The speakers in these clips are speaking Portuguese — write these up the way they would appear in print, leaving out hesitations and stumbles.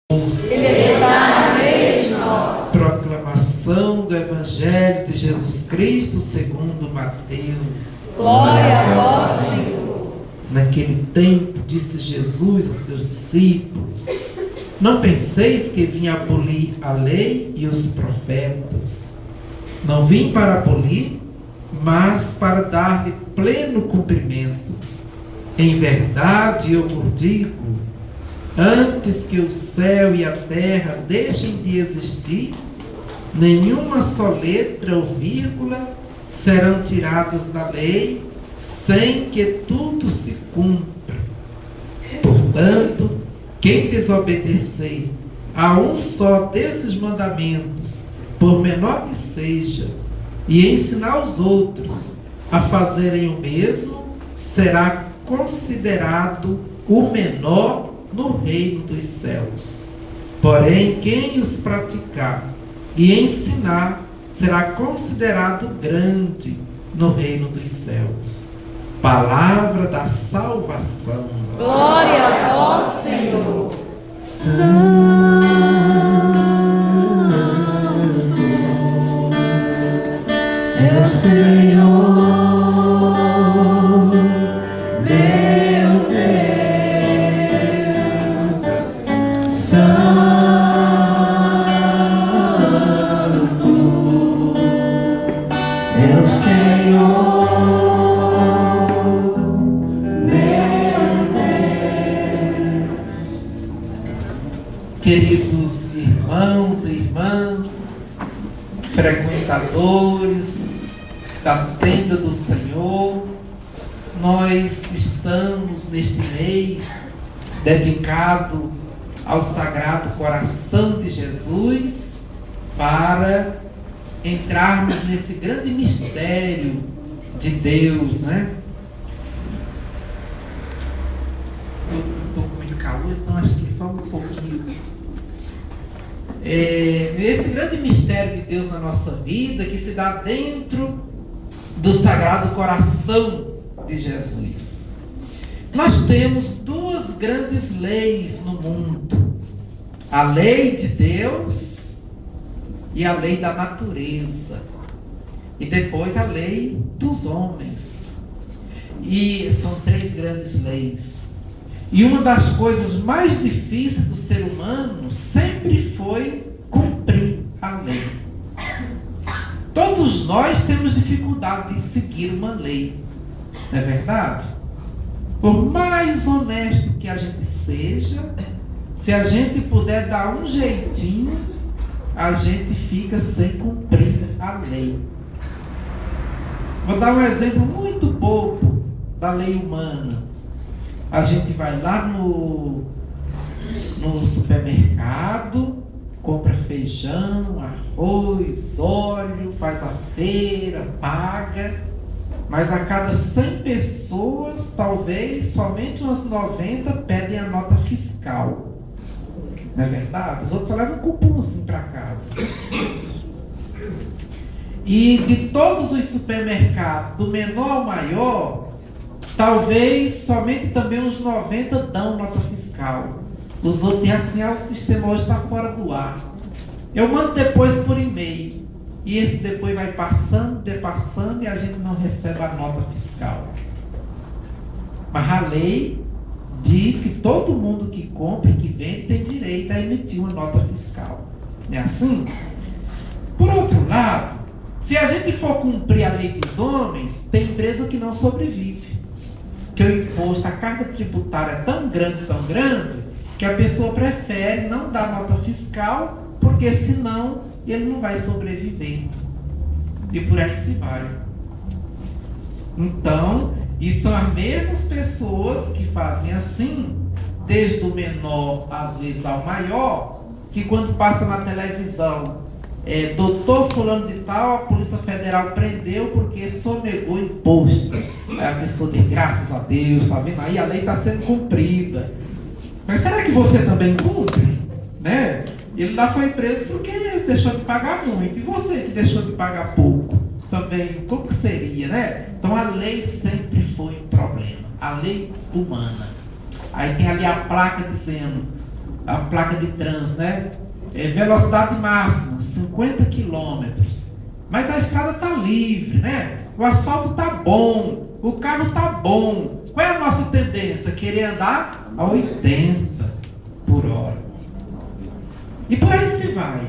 Ele está no meio de nós. Proclamação do Evangelho de Jesus Cristo segundo Mateus. Glória a vós, Senhor. Naquele tempo, disse Jesus a seus discípulos: não penseis que vim abolir a lei e os profetas. Não vim para abolir, mas para dar-lhe pleno cumprimento. Em verdade eu vos digo, antes que o céu e a terra deixem de existir, nenhuma só letra ou vírgula serão tiradas da lei, sem que tudo se cumpra. Portanto, quem desobedecer a um só desses mandamentos, por menor que seja, e ensinar os outros a fazerem o mesmo, será considerado o menor no reino dos céus. Porém, quem os praticar e ensinar será considerado grande no reino dos céus. Palavra da salvação. Glória a vós, Senhor. Santo é o Senhor, meu Deus. Santo é o Senhor, meu Deus. Queridos irmãos e irmãs, frequentadores da tenda do Senhor, nós estamos neste mês dedicado ao Sagrado Coração de Jesus para entrarmos nesse grande mistério de Deus, né? Eu estou com muito calor, então acho que só um pouquinho. Esse grande mistério de Deus na nossa vida, que se dá dentro do Sagrado Coração de Jesus. Nós temos duas grandes leis no mundo: a lei de Deus e a lei da natureza, e depois a lei dos homens. E são três grandes leis. E uma das coisas mais difíceis do ser humano sempre foi cumprir a lei. Todos nós temos dificuldade de seguir uma lei, não é verdade? Por mais honesto que a gente seja, se a gente puder dar um jeitinho, a gente fica sem cumprir a lei. Vou dar um exemplo muito bobo da lei humana. A gente vai lá no supermercado, compra feijão, arroz, óleo, faz a feira, paga, mas a cada 100 pessoas, talvez somente umas 90 pedem a nota fiscal. Não é verdade? Os outros só levam um cupom assim para casa. E de todos os supermercados, do menor ao maior, talvez somente também uns 90 dão nota fiscal. Os outros dizem assim: o sistema hoje está fora do ar. Eu mando depois por e-mail. E esse depois vai passando e a gente não recebe a nota fiscal. Mas a lei diz que todo mundo que compra e que vende tem direito a emitir uma nota fiscal. Não é assim? Por outro lado, se a gente for cumprir a lei dos homens, tem empresa que não sobrevive. Que o imposto, a carga tributária é tão grande, que a pessoa prefere não dar nota fiscal, porque senão ele não vai sobreviver. E por aí se vai. Então, e são as mesmas pessoas que fazem assim, desde o menor às vezes ao maior, que quando passa na televisão, doutor fulano de tal, a Polícia Federal prendeu porque sonegou imposto. Aí a pessoa diz: graças a Deus, está vendo? Aí a lei está sendo cumprida. Mas será que você também cumpre? Né? Ele lá foi preso porque deixou de pagar muito. E você que deixou de pagar pouco? Também, como que seria, né? Então a lei sempre foi um problema. A lei humana. Aí tem ali a placa dizendo: a placa de trânsito, né? Velocidade máxima, 50 quilômetros. Mas a estrada está livre, né? O asfalto está bom, o carro está bom. Qual é a nossa tendência? Querer andar a 80 por hora. E por aí se vai.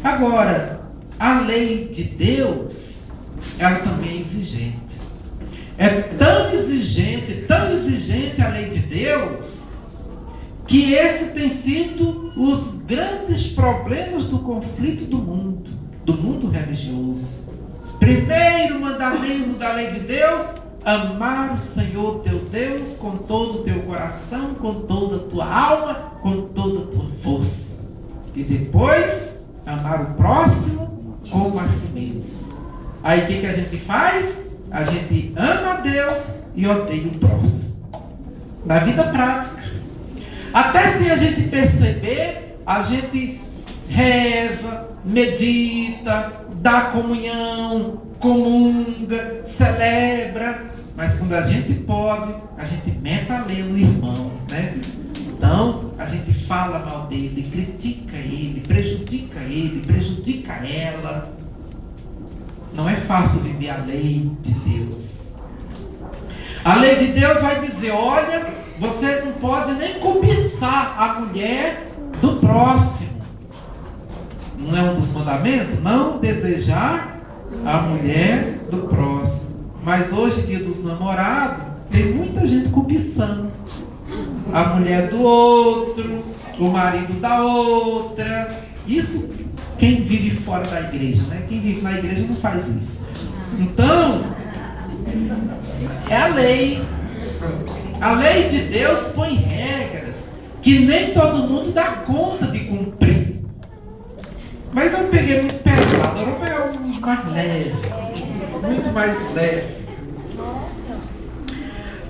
Agora, a lei de Deus, ela também é exigente. É tão exigente a lei de Deus, que esse tem sido os grandes problemas do conflito do mundo religioso. Primeiro mandamento da lei de Deus: amar o Senhor teu Deus com todo o teu coração, com toda a tua alma, com toda a tua força. E depois, amar o próximo como a si mesmo. Aí o que a gente faz? A gente ama a Deus e odeia o próximo. Na vida prática. Até sem a gente perceber, a gente reza, medita, dá comunhão, comunga, celebra. Mas quando a gente pode, a gente mete a lei no irmão, né? Então, a gente fala mal dele, critica ele, prejudica ela. Não é fácil viver a lei de Deus. A lei de Deus vai dizer: olha, você não pode nem cobiçar a mulher do próximo. Não é um dos mandamentos? Não desejar a mulher do próximo. Mas hoje, dia dos namorados, tem muita gente cobiçando a mulher do outro, o marido da outra. Isso quem vive fora da igreja, né? Quem vive na igreja não faz isso. Então, é a lei. A lei de Deus põe regras que nem todo mundo dá conta de cumprir. Mas eu peguei muito pesado, eu vou pegar um mais leve, muito mais leve.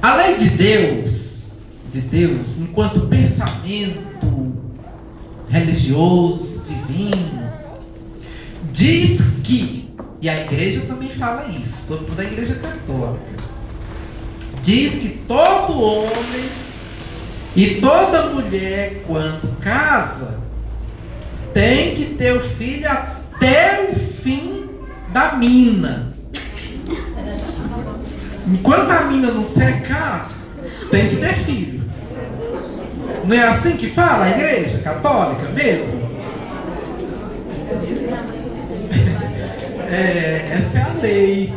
A lei de Deus, enquanto pensamento religioso, divino, diz que, e a igreja também fala isso, sobretudo a igreja católica, diz que todo homem e toda mulher, quando casa, tem que ter o filho até o fim da mina. Enquanto a mina não secar, tem que ter filho. Não é assim que fala a igreja católica mesmo? Essa é a lei.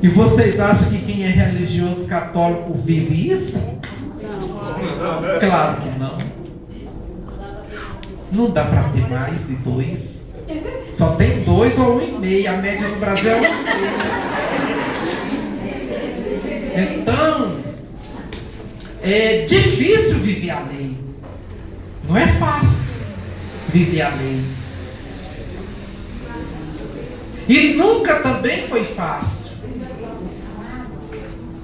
E vocês acham que quem é religioso católico vive isso? Claro que não. Não dá para ter mais de 2. Só tem 2 ou 1,5. A média no Brasil é 1,5. Então, é difícil viver a lei. Não é fácil viver a lei. E nunca também foi fácil.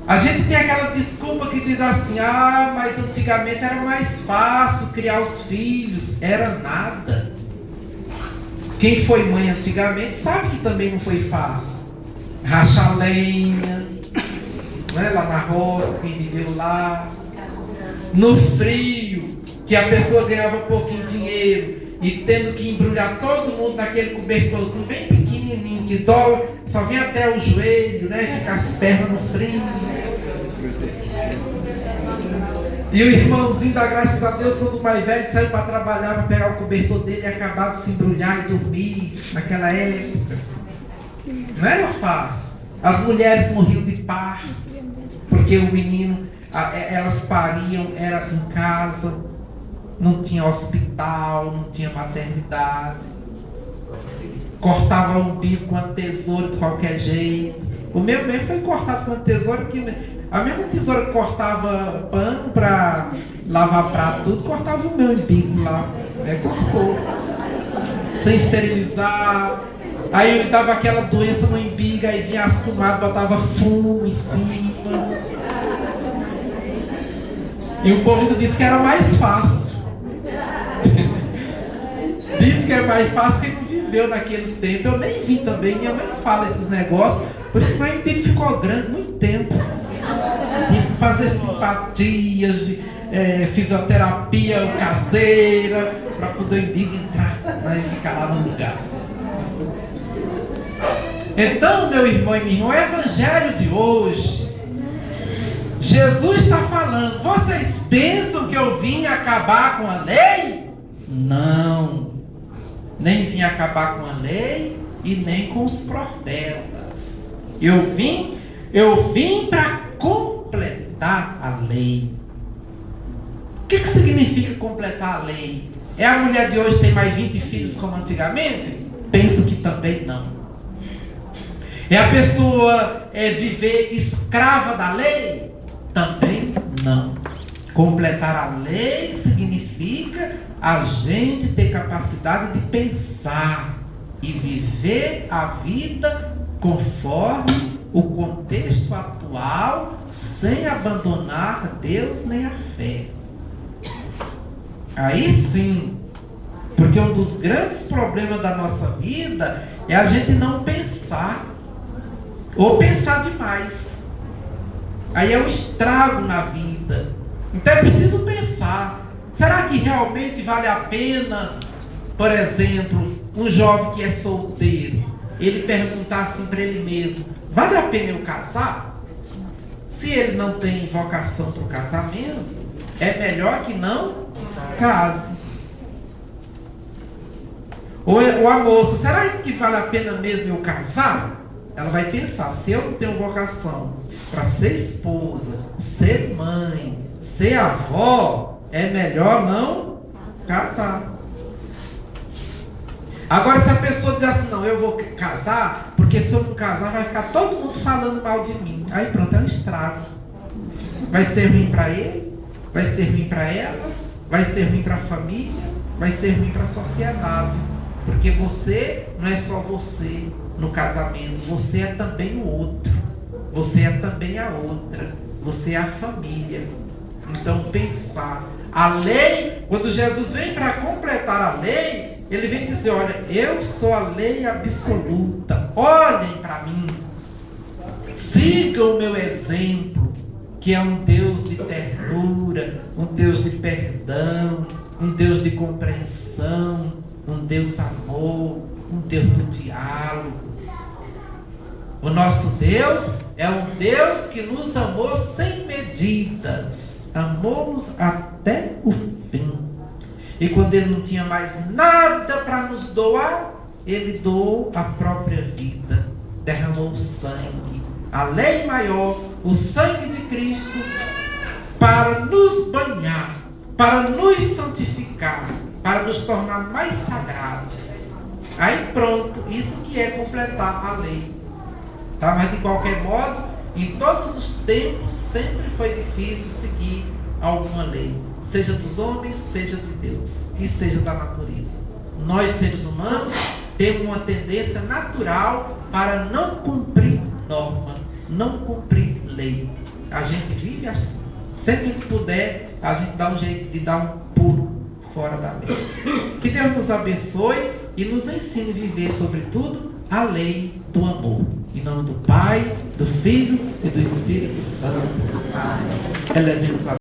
A gente tem aquela desculpa que diz assim: ah, mas antigamente era mais fácil criar os filhos. Era nada. Quem foi mãe antigamente sabe que também não foi fácil. Rachar lenha, não é? Lá na roça, quem viveu lá. No frio, que a pessoa ganhava pouquinho dinheiro e tendo que embrulhar todo mundo naquele cobertorzinho bem pequenininho, que dói, só vem até o joelho, né? Fica as pernas no frio. E o irmãozinho da graças a Deus, quando mais velho, saiu para trabalhar, para pegar o cobertor dele e acabar de se embrulhar e dormir naquela época. Não era fácil. As mulheres morriam de parto, porque o menino, elas pariam, era em casa, não tinha hospital, não tinha maternidade. Cortava o umbigo com a tesoura de qualquer jeito. O meu mesmo foi cortado com a tesoura, porque a mesma tesoura que cortava pano para lavar prato, tudo, cortava o meu umbigo lá. Cortou. Sem esterilizar. Aí dava aquela doença no umbigo, aí vinha as fumadas, botava fumo em cima. E o povo disse que era mais fácil. Diz que é mais fácil quem não viveu naquele tempo. Eu nem vi também, minha mãe não fala esses negócios. Por isso que o umbigo ficou grande muito tempo. Tive que fazer simpatias, fisioterapia caseira, para poder o umbigo entrar, né, e ficar lá no lugar. Então, meu irmão e minha irmã, o evangelho de hoje, Jesus está falando: vocês pensam que eu vim acabar com a lei? Não, nem vim acabar com a lei e nem com os profetas. Eu vim para completar a lei. O que significa completar a lei? É a mulher de hoje ter mais 20 filhos como antigamente? Penso que também não. É a pessoa viver escrava da lei? Também não. Completar a lei significa a gente ter capacidade de pensar e viver a vida conforme o contexto atual, sem abandonar Deus nem a fé. Aí sim, porque um dos grandes problemas da nossa vida é a gente não pensar, ou pensar demais. Aí é um estrago na vida. Então é preciso pensar: será que realmente vale a pena, por exemplo, um jovem que é solteiro, ele perguntar assim para ele mesmo: vale a pena eu casar? Se ele não tem vocação para o casamento, é melhor que não case. Ou a moça: será que vale a pena mesmo eu casar? Ela vai pensar: se eu não tenho vocação para ser esposa, ser mãe, ser avó, é melhor não casar. Agora, se a pessoa diz assim: não, eu vou casar, porque se eu não casar vai ficar todo mundo falando mal de mim. Aí pronto, é um estrago. Vai ser ruim para ele, vai ser ruim para ela, vai ser ruim para a família, vai ser ruim para a sociedade. Porque você não é só você no casamento, você é também o outro, você é também a outra, você é a família. Então pensar, a lei, quando Jesus vem para completar a lei, ele vem dizer: olha, eu sou a lei absoluta, olhem para mim, sigam o meu exemplo, que é um Deus de ternura, um Deus de perdão, um Deus de compreensão, um Deus amor, um Deus do diálogo. O nosso Deus é um Deus que nos amou sem medidas, amou-nos até o fim. E quando Ele não tinha mais nada para nos doar, Ele doou a própria vida, derramou o sangue, a lei maior, o sangue de Cristo, para nos banhar, para nos santificar, para nos tornar mais sagrados. Aí pronto, isso que é completar a lei. Tá? Mas de qualquer modo, em todos os tempos, sempre foi difícil seguir alguma lei, seja dos homens, seja de Deus, e seja da natureza. Nós, seres humanos, temos uma tendência natural para não cumprir norma, não cumprir lei. A gente vive assim. Sempre que puder, a gente dá um jeito de dar um pulo fora da lei. Que Deus nos abençoe e nos ensine a viver, sobretudo, a lei do amor. Em nome do Pai, do Filho e do Espírito Santo. Elevemos a